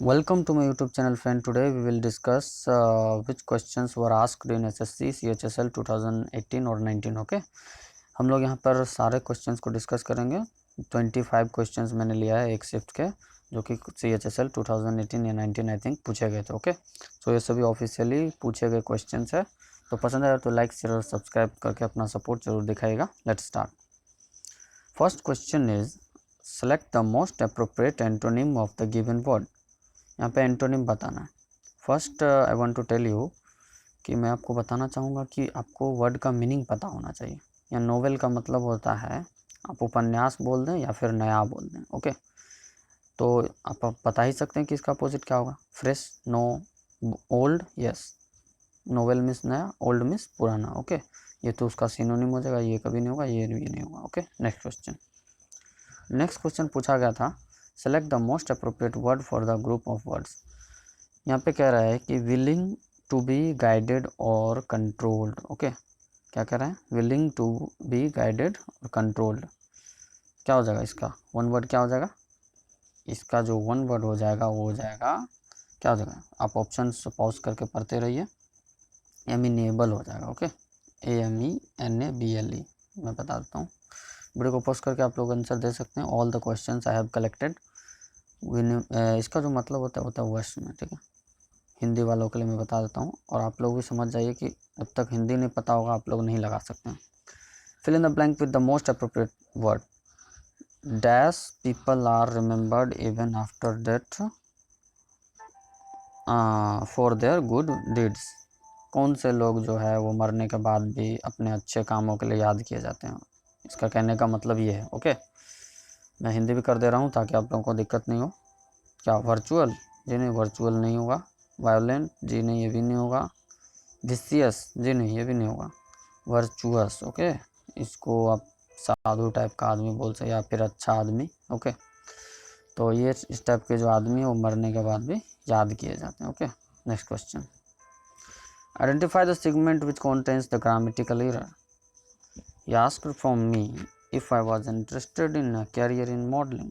Welcome to my YouTube channel friend. Today we will discuss which questions were asked in SSC CHSL 2018 और 19. Okay हम लोग यहाँ पर सारे क्वेश्चंस को डिस्कस करेंगे. 25 क्वेश्चंस मैंने लिया है एक शिफ्ट के, जो कि CHSL 2018 या 19 आई थिंक पूछे गए थे. ओके सो ये सभी ऑफिशियली पूछे गए क्वेश्चंस है. तो पसंद आया तो लाइक शेयर और सब्सक्राइब करके अपना सपोर्ट जरूर दिखाइएगा. Let's start. First question is select the most appropriate antonym of the given word. यहाँ पे एंटोनिम बताना है. First I want to tell you कि मैं आपको बताना चाहूँगा कि आपको वर्ड का मीनिंग पता होना चाहिए. या नोवेल का मतलब होता है आप उपन्यास बोल दें या फिर नया बोल दें. ओके तो आप बता ही सकते हैं कि इसका अपोजिट क्या होगा. Fresh, no, old. Yes, novel means नया, ओल्ड मीन्स पुराना. ओके ये तो उसका सिनोनिम हो जाएगा. ये कभी नहीं होगा, ये भी नहीं होगा. ओके नेक्स्ट क्वेश्चन पूछा गया था select the most appropriate word for the group of words. यहाँ पे कह रहा है कि विलिंग टू बी गाइडेड और कंट्रोल्ड. ओके क्या कह रहा है? विलिंग टू बी गाइडेड और कंट्रोल्ड. क्या हो जाएगा इसका वन वर्ड? क्या हो जाएगा इसका जो वन वर्ड हो जाएगा वो हो जाएगा, क्या हो जाएगा? आप ऑप्शन पॉज करके पढ़ते रहिए. एमिनेबल हो जाएगा. ओके AMENABLE मैं बता देता हूँ. वीडियो को पॉज करके आप लोग आंसर दे सकते हैं. All the questions I have collected. इसका जो मतलब होता है वश में. ठीक है हिंदी वालों के लिए मैं बता देता हूँ और आप लोग भी समझ जाइए कि जब तक हिंदी नहीं पता होगा आप लोग नहीं लगा सकते हैं. Fill in the blank with the most appropriate word. Dash people are remembered even after death for their good deeds. कौन से लोग जो है वो मरने के बाद भी अपने अच्छे कामों के लिए याद किए जाते हैं. इसका कहने का मतलब ये है. ओके मैं हिंदी भी कर दे रहा हूँ ताकि आप लोगों को दिक्कत नहीं हो. क्या वर्चुअल? जी नहीं, वर्चुअल नहीं होगा. वायोलेंट? जी नहीं, ये भी नहीं होगा. विशियस? जी नहीं, ये भी नहीं होगा. वर्चुअस. ओके इसको आप साधु टाइप का आदमी बोल सकते या फिर अच्छा आदमी. ओके तो ये इस टाइप के जो आदमी है वो मरने के बाद भी याद किए जाते हैं. Okay next question. Identify the segment which contains the grammatical error. He asked from me if I was interested in a career in modeling.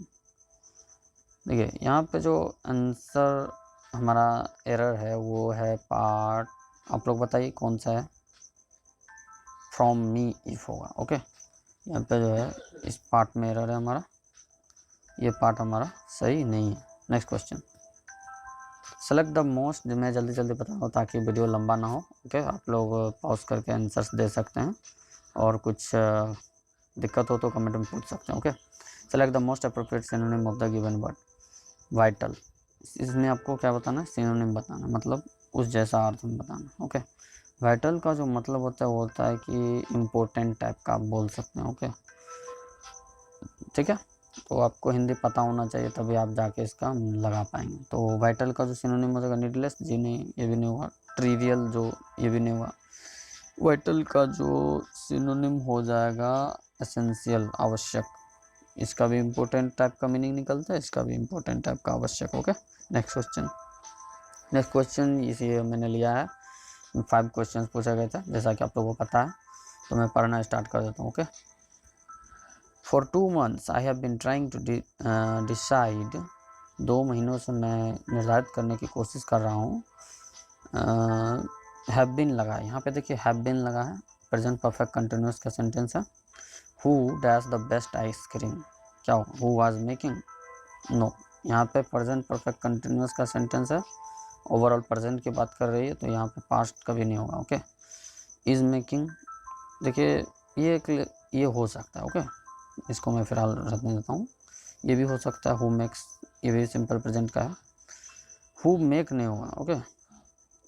देखिए यहाँ पे जो आंसर हमारा एरर है वो है पार्ट. आप लोग बताइए कौन सा है. फ्रॉम मी इफ होगा. ओके यहाँ पे जो है इस पार्ट में एरर है हमारा. ये पार्ट हमारा सही नहीं है. Next question. Select the most. मैं जल्दी जल्दी बता रहा हूँ ताकि वीडियो लंबा ना हो. ओके आप लोग पॉज करके आंसर्स दे सकते हैं और कुछ दिक्कत हो तो कमेंट में पूछ सकते हैं. Okay select the most appropriate synonym of the given word. Vital. इसमें आपको क्या बताना है? सिनोनिम बताना, मतलब उस जैसा अर्थ में बताना. ओके वाइटल का जो मतलब होता है वो होता है कि इम्पोर्टेंट टाइप का आप बोल सकते हैं. ओके ठीक है तो आपको हिंदी पता होना चाहिए तभी आप जाके इसका लगा पाएंगे. तो वाइटल का जो सिनोनिम हो जाएगा नीडलेस. जी नहीं, ये भी नहीं होगा. ट्रिवियल, जो ये भी नहीं होगा. वाइटल का जो सिनोनिम हो जाएगा एसेंशियल, आवश्यक. इसका भी इम्पोर्टेंट टाइप का मीनिंग निकलता है, इसका भी इम्पोर्टेंट टाइप का आवश्यक. ओके नेक्स्ट क्वेश्चन इसे मैंने लिया है. 5 क्वेश्चन पूछा गया था जैसा कि आप लोगों को पता है. तो मैं पढ़ना स्टार्ट कर देता हूँ. Okay for 2 months I have been trying to decide. 2 महीनों से मैं निर्धारित करने की कोशिश कर रहा हूँ. हैव बीन लगा है यहाँ पे. देखिए हैव बीन लगा है. प्रेजेंट परफेक्ट कंटिन्यूस का सेंटेंस है. Who dash the best ice cream. क्या होगा? Who was making? नो. यहाँ पे प्रेजेंट परफेक्ट कंटिन्यूस का सेंटेंस है. ओवरऑल प्रेजेंट की बात कर रही है तो यहाँ पे पास्ट कभी नहीं होगा. Okay is making. देखिए ये हो सकता है. ओके इसको मैं फिलहाल रखने देता हूँ. ये भी हो सकता है हु मेक्स. ये भी सिंपल प्रेजेंट का है. हु मेक नहीं होगा. ओके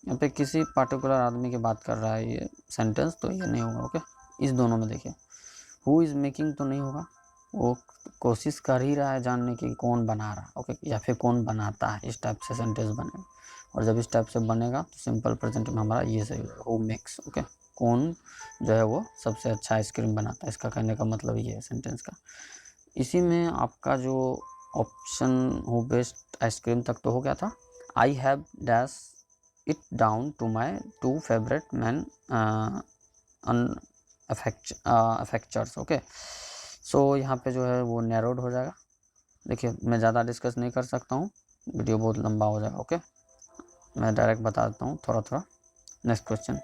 यहाँ पे किसी पार्टिकुलर आदमी की बात कर रहा है ये सेंटेंस, तो ये नहीं होगा. ओके इस दोनों में देखिए हु इज़ मेकिंग तो नहीं होगा. वो कोशिश कर ही रहा है जानने की कौन बना रहा है. ओके या फिर कौन बनाता है. इस टाइप से सेंटेंस बनेगा और जब इस टाइप से बनेगा तो सिंपल प्रेजेंट में हमारा ये सही होगा. Who makes. ओके कौन जो है वो सबसे अच्छा आइसक्रीम बनाता है. इसका कहने का मतलब ये है सेंटेंस का. इसी में आपका जो ऑप्शन हु बेस्ट आइसक्रीम तक तो हो गया था. I have dash it down to my 2 favourite manufacturers. Okay so यहाँ पे जो है वो नैरोड हो जाएगा. देखिए मैं ज़्यादा डिस्कस नहीं कर सकता हूँ वीडियो बहुत लंबा हो जाएगा। ओके, मैं डायरेक्ट बता देता हूँ थोड़ा थोड़ा। नेक्स्ट क्वेश्चन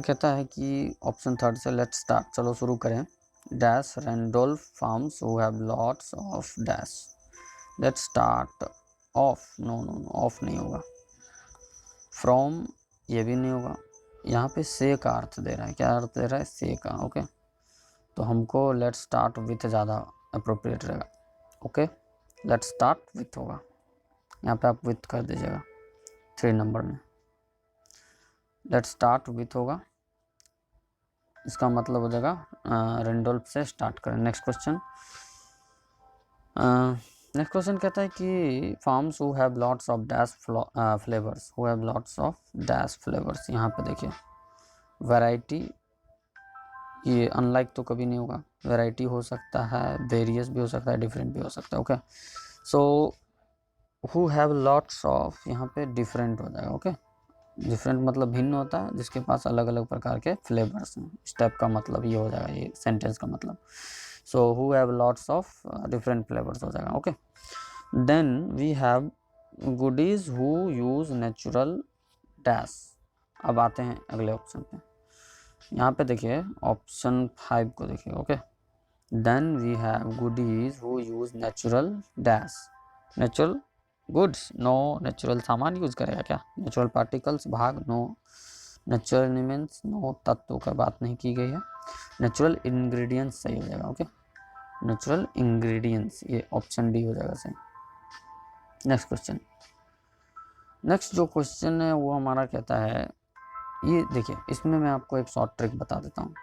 कहता है कि ऑप्शन थर्ड से लेट्स स्टार्ट, चलो शुरू करें। Dash Randolph farms who have lots of dash. Let's start off, no no no, off नहीं होगा। फ्रॉम ये भी नहीं होगा। यहाँ पे से का अर्थ दे रहा है, क्या अर्थ दे रहा है? से का। ओके, तो हमको लेट्स स्टार्ट विथ ज़्यादा अप्रोप्रिएट रहेगा। ओके, लेट्स स्टार्ट विथ होगा, यहाँ पे आप विथ कर दीजिएगा 3 नंबर में। लेट्स स्टार्ट विथ होगा, इसका मतलब हो जाएगा रेंडोल्फ से स्टार्ट करें। नेक्स्ट क्वेश्चन कहता है कि farms who have lots of dash flavours, who have lots of dash flavours. यहाँ पे देखिए वैरायटी, ये अनलाइक तो कभी नहीं होगा। वैरायटी हो सकता है, वेरियस भी हो सकता है, डिफरेंट भी हो सकता है। Okay, so who have lots of, यहाँ पे डिफरेंट हो जाएगा। ओके, डिफरेंट मतलब भिन्न होता है, जिसके पास अलग अलग प्रकार के फ्लेवर्स हैं। स्टेप का मतलब ये हो जाएगा, ये सेंटेंस का मतलब। So who have lots of different flavours हो जाएगा। Okay, then we have goodies who use natural dash. अब आते हैं अगले ऑप्शन पे। यहाँ पे देखिए ऑप्शन 5 को देखिए। Okay, then we have goodies who use natural dash. Natural goods, no. Natural सामान यूज करेगा क्या? नेचुरल पार्टिकल्स, भाग, नो। Natural elements, no. तत्वों का बात नहीं की गई है। नेचुरल इंग्रेडिएंट्स सही हो जाएगा। ओके, नेचुरल इंग्रेडिएंट्स, ये ऑप्शन डी हो जाएगा सही। नेक्स्ट क्वेश्चन, नेक्स्ट जो क्वेश्चन है वो हमारा कहता है, ये देखिए इसमें मैं आपको एक शॉर्ट ट्रिक बता देता हूँ।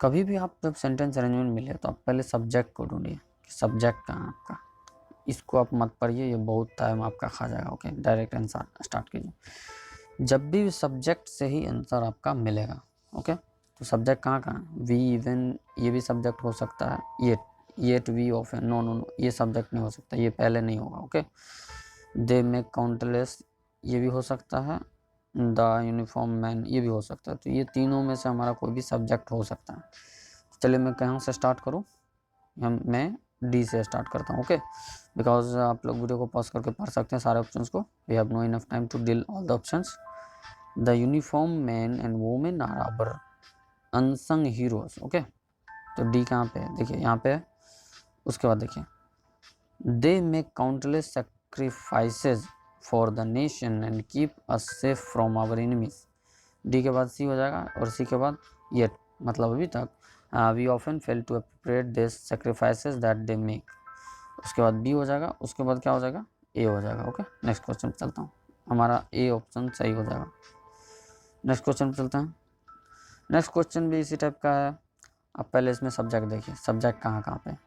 कभी भी आप जब सेंटेंस अरेंजमेंट मिले तो आप पहले सब्जेक्ट को ढूंढिए कि सब्जेक्ट कहाँ है आपका। इसको आप मत पढ़िए, ये बहुत टाइम आपका खा जाएगा। ओके, डायरेक्ट आंसर स्टार्ट कीजिए। जब भी सब्जेक्ट से ही आंसर आपका मिलेगा। ओके, तो सब्जेक्ट कहाँ कहाँ है? वी, इवन, ये भी सब्जेक्ट हो सकता है। Yet, we, often, no no no, ये सब्जेक्ट नहीं हो सकता, ये पहले नहीं होगा। ओके, दे मेक काउंटलेस, ये भी हो सकता है। द यूनिफॉर्म मैन, ये भी हो सकता है। तो ये तीनों में से हमारा कोई भी सब्जेक्ट हो सकता है। चलिए मैं कहाँ से स्टार्ट करूँ? मैं डी से स्टार्ट करता हूँ। ओके, बिकॉज आप लोग वीडियो को पॉज करके पढ़ सकते हैं सारे ऑप्शंस को। We have no enough time to deal all the options. The uniform man and women are our unsung heroes. Okay, तो डी कहाँ पे है? देखिए यहाँ पे है। उसके बाद देखिए they make countless sacrifices for the nation and keep us safe from our enemies. D के बाद सी हो जाएगा, और सी के बाद येट, मतलब अभी तक we often fail to appropriate this sacrifices that they make. उसके बाद बी हो जाएगा, उसके बाद क्या हो जाएगा? ए हो जाएगा। ओके, नेक्स्ट क्वेश्चन पे चलता हूँ। हमारा ए ऑप्शन सही हो जाएगा। नेक्स्ट क्वेश्चन पे चलते हैं। नेक्स्ट क्वेश्चन भी इसी टाइप का है। अब पहले इसमें सब्जेक्ट देखिए, सब्जेक्ट कहाँ कहाँ पे?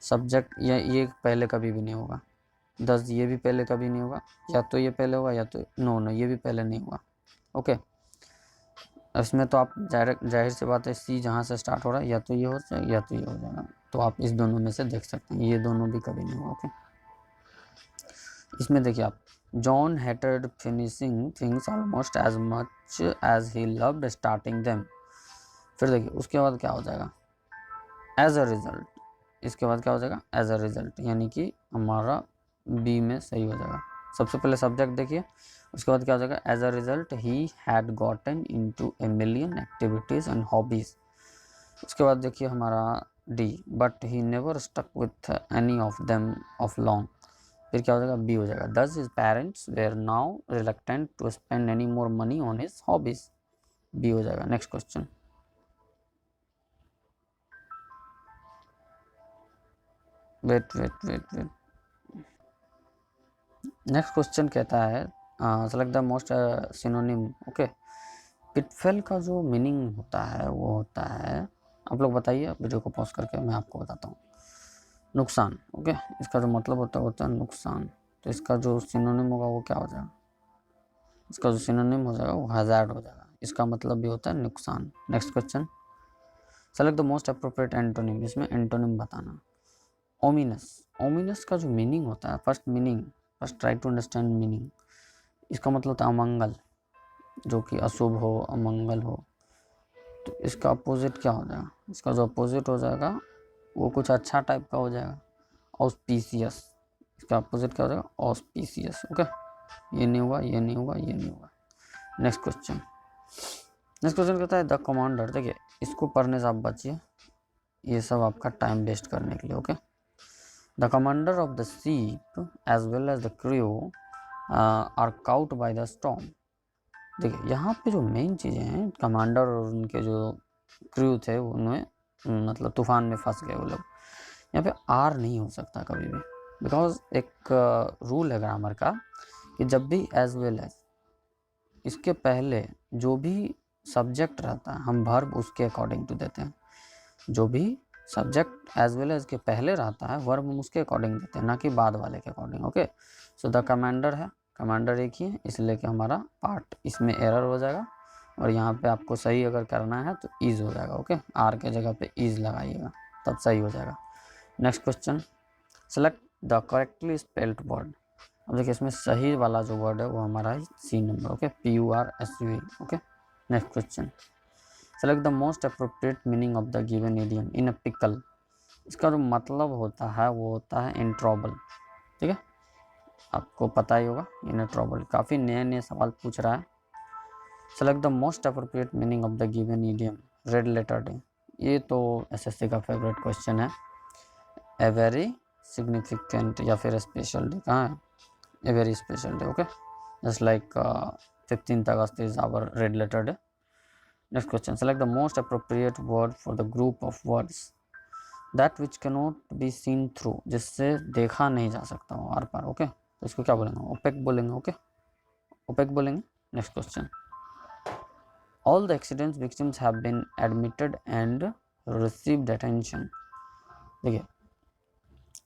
सब्जेक्ट ये पहले कभी भी नहीं होगा। 10 ये भी पहले कभी नहीं होगा, या तो ये पहले होगा या तो नो नो, ये भी पहले नहीं होगा। ओके, इसमें तो आप जाहिर सी बात है, सी जहाँ से स्टार्ट हो रहा है या तो ये हो जाएगा या तो ये हो जाएगा। तो आप इस दोनों में से देख सकते हैं, ये दोनों भी कभी नहीं होगा। ओके, इसमें देखिए आप, John hated finishing things almost as much as he loved starting them. फिर देखिए उसके बाद क्या हो जाएगा? As a result. इसके बाद क्या हो जाएगा? एज अ रिजल्ट, यानी कि हमारा बी में सही हो जाएगा। सबसे पहले सब्जेक्ट देखिए, उसके बाद क्या हो जाएगा? As a result he had gotten into a million activities and hobbies. उसके बाद देखिए हमारा D, but he never stuck with any of them of long. फिर क्या हो जाएगा? बी हो जाएगा। Thus his parents were now reluctant to spend any more money on his hobbies. B हो जाएगा। Next question, wait wait wait wait, next question कहता है select the most synonym. Okay, पिटफेल का जो मीनिंग होता है वो होता है, आप लोग बताइए, वीडियो को पॉज करके मैं आपको बताता हूँ। नुकसान। ओके, इसका जो मतलब होता है नुकसान। तो इसका जो सिनोनिम होगा वो क्या हो जाएगा? इसका जो सिनोनिम हो जाएगा वो हैजार्ड हो जाएगा। इसका मतलब भी होता है नुकसान। Next question, select the most appropriate antonym. इसमें एंटोनिम बताना। ओमिनस। ओमिनस का जो मीनिंग होता है, first try to understand meaning. इसका मतलब होता है अमंगल, जो कि अशुभ हो, अमंगल हो। तो इसका अपोजिट क्या हो जाएगा? इसका जो अपोजिट हो जाएगा वो कुछ अच्छा टाइप का हो जाएगा। ऑस्पिशियस, इसका अपोजिट क्या हो जाएगा? ऑस्पिशियस। ओके, ये नहीं होगा, ये नहीं होगा, ये नहीं होगा। नेक्स्ट क्वेश्चन कहता है द कमांडर। देखिए इसको पढ़ने से आप बचिए, ये सब आपका टाइम वेस्ट करने के लिए। Okay, the commander of the ship as well as the crew are caught by the storm. देखिए यहाँ पे जो मेन चीज़ें हैं, कमांडर और उनके जो क्रू थे उनमें मतलब तूफान में फंस गए वो लोग। यहाँ पे आर नहीं हो सकता कभी भी, बिकॉज एक रूल है ग्रामर का कि जब भी एज वेल एज इसके पहले जो भी सब्जेक्ट रहता है हम वर्ब उसके अकॉर्डिंग टू देते हैं। जो भी सब्जेक्ट एज वेल एज के पहले रहता है वर्ब हम उसके अकॉर्डिंग देते हैं, ना कि बाद वाले के according. Okay, so the commander है, कमांडर एक ही है, इसलिए कि हमारा पार्ट इसमें एरर हो जाएगा। और यहाँ पे आपको सही अगर करना है तो ईज हो जाएगा। ओके, आर के जगह पे ईज लगाइएगा तब सही हो जाएगा। Next question, select the correctly spelled word. अब देखिए इसमें सही वाला जो वर्ड है वो हमारा है C number. Okay, PURSUE। Okay, next question, select the most appropriate meaning of the given idiom in a pickle. इसका जो मतलब होता है वो होता है इन ट्रबल। ठीक है, आपको पता ही होगा इन ट्रबल। काफ़ी नए नए सवाल पूछ रहा है। Select the most appropriate meaning of the given idiom red letter day. ये तो SSC का फेवरेट क्वेश्चन है। ए वेरी सिग्निफिकेंट या फिर स्पेशल डे, कहाँ है? A very special day. Okay, just like 15th August is our red letter day. Next question, select the most appropriate word for the group of words that which cannot be seen through, जिससे देखा नहीं जा सकता हो are par. Okay, तो इसको क्या बोलेंगे? ओपेक बोलेंगे। ओके, ओपेक बोलेंगे। Next question, all the accidents victims have been admitted and received attention. देखिए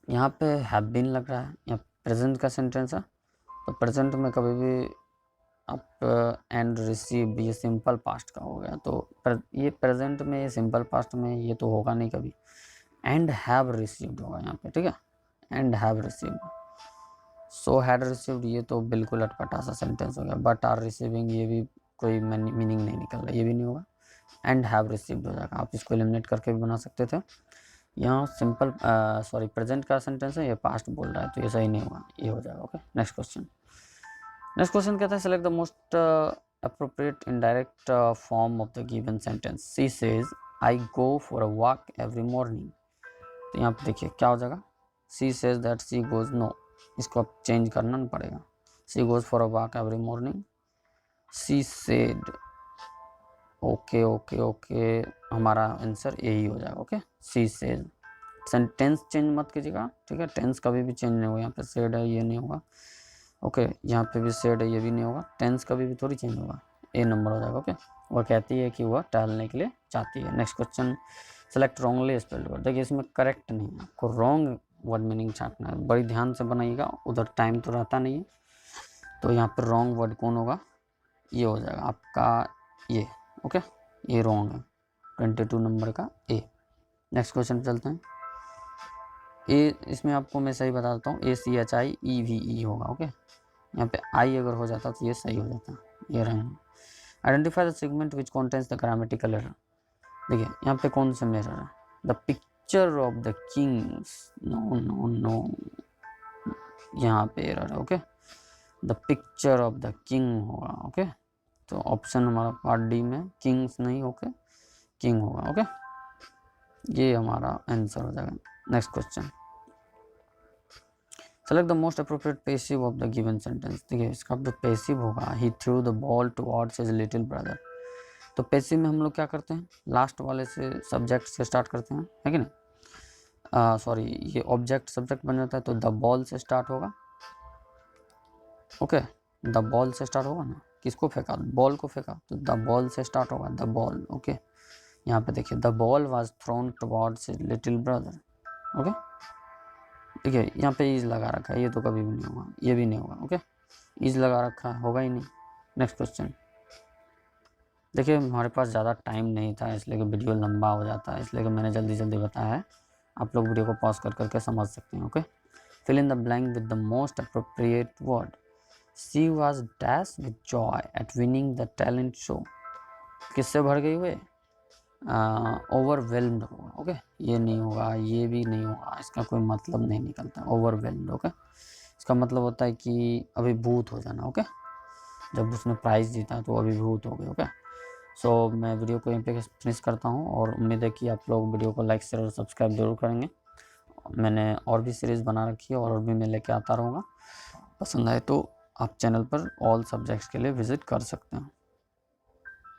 यहाँ पे हैव बीन लग रहा है, यहाँ प्रेजेंट का सेंटेंस है, तो प्रेजेंट में कभी भी आप एंड रिसीव ये सिंपल पास्ट का हो गया, तो ये प्रेजेंट में, सिंपल पास्ट में ये तो होगा नहीं कभी। एंड हैव रिसीव्ड होगा यहाँ पे। ठीक है, and have received. So had received ये तो बिल्कुल अटपटा सा सेंटेंस हो गया। बट आर रिसीविंग ये भी कोई मीनिंग नहीं निकल रहा, ये भी नहीं होगा। एंड हैव रिसीव्ड हो जाएगा। आप इसको एलिमिनेट करके भी बना सकते थे। यहाँ सिंपल सॉरी प्रेजेंट का सेंटेंस है, ये पास्ट बोल रहा है, तो ये सही नहीं होगा, ये हो जाएगा। Okay, next question. Next question कहता है select the most appropriate indirect form of the given sentence. She says I go for a walk every morning. तो यहाँ पे देखिए क्या हो जाएगा? She says that she goes, no, इसको अब चेंज करना नहीं पड़ेगा। She goes for a walk every morning, she said. Okay okay okay, हमारा आंसर यही हो जाएगा। Okay, she says. Sentence change मत कीजिएगा, ठीक है? टेंस कभी भी चेंज नहीं होगा। यहाँ पे सेड है, ये नहीं होगा। ओके, यहाँ पे भी सेड है, ये भी नहीं होगा। टेंस कभी भी थोड़ी चेंज होगा, ए नंबर हो जाएगा। ओके, वह कहती है कि वह टहलने के लिए चाहती है। Next question, select wrongly spelled word. देखिए इसमें करेक्ट नहीं है, आपको रॉन्ग वर्ड मीनिंग छांटना है। बड़ी ध्यान से बनाइएगा, उधर टाइम तो रहता नहीं है। तो यहाँ पर रॉन्ग वर्ड कौन होगा? ये हो जाएगा आपका ये। ओके, ये रॉन्ग है, 22 नंबर का ए। नेक्स्ट क्वेश्चन चलते हैं। ए, इसमें आपको मैं सही बता देता हूँ, ACHIEVE होगा। ओके, यहाँ पे आई अगर हो जाता तो ये सही हो जाता। ये रहेगा। Identify the segment which contains the grammatical error. देखिए यहाँ पे कौन सा एरर है? The picture of the kings, no no no, यहाँ पे एरर है। Okay, the picture of the king होगा। ओके, तो ऑप्शन हमारा पार्ट डी में किंग्स नहीं होके किंग होगा। ओके, ये हमारा आंसर हो जाएगा। Next question, select the most appropriate passive of the given sentence. देखिए इसका जो पैसिव होगा, he threw the ball towards his little brother. तो पैसिव में हम लोग क्या करते हैं? लास्ट वाले से सब्जेक्ट से स्टार्ट करते हैं, है कि नहीं? सॉरी, ये ऑब्जेक्ट सब्जेक्ट बन जाता है, तो द बॉल से स्टार्ट होगा। ओके, द बॉल से स्टार्ट होगा ना। किसको फेंका? बॉल को फेंका, तो द बॉल से स्टार्ट होगा, द बॉल। ओके, यहाँ पे देखिए the ball was thrown towards his little brother. Okay, देखिए यहाँ पे इज लगा रखा है, ये तो कभी भी नहीं होगा, ये भी नहीं होगा। ओके, इज लगा रखा है, होगा ही नहीं। नेक्स्ट क्वेश्चन, देखिए हमारे पास ज़्यादा टाइम नहीं था, इसलिए कि वीडियो लंबा हो जाता है, इसलिए कि मैंने जल्दी जल्दी बताया है। आप लोग वीडियो को पॉज कर करके समझ सकते हैं। Okay, fill in the blank with the most appropriate word. She was dash with joy at winning the talent show. किससे भर गई हुए? ओवरवेल्म्ड होगा। ओके, ये नहीं होगा, ये भी नहीं होगा, इसका कोई मतलब नहीं निकलता। ओवरवेल्म्ड, ओके, इसका मतलब होता है कि अभिभूत हो जाना। ओके, जब उसने प्राइज़ जीता तो अभिभूत हो गए। ओके, सो मैं वीडियो को यहीं पे फिनिश करता हूँ और उम्मीद है कि आप लोग वीडियो को लाइक शेयर और सब्सक्राइब जरूर करेंगे। मैंने और भी सीरीज़ बना रखी है और भी मैं लेके आता रहूँगा। पसंद आए तो आप चैनल पर ऑल सब्जेक्ट्स के लिए विज़िट कर सकते हैं।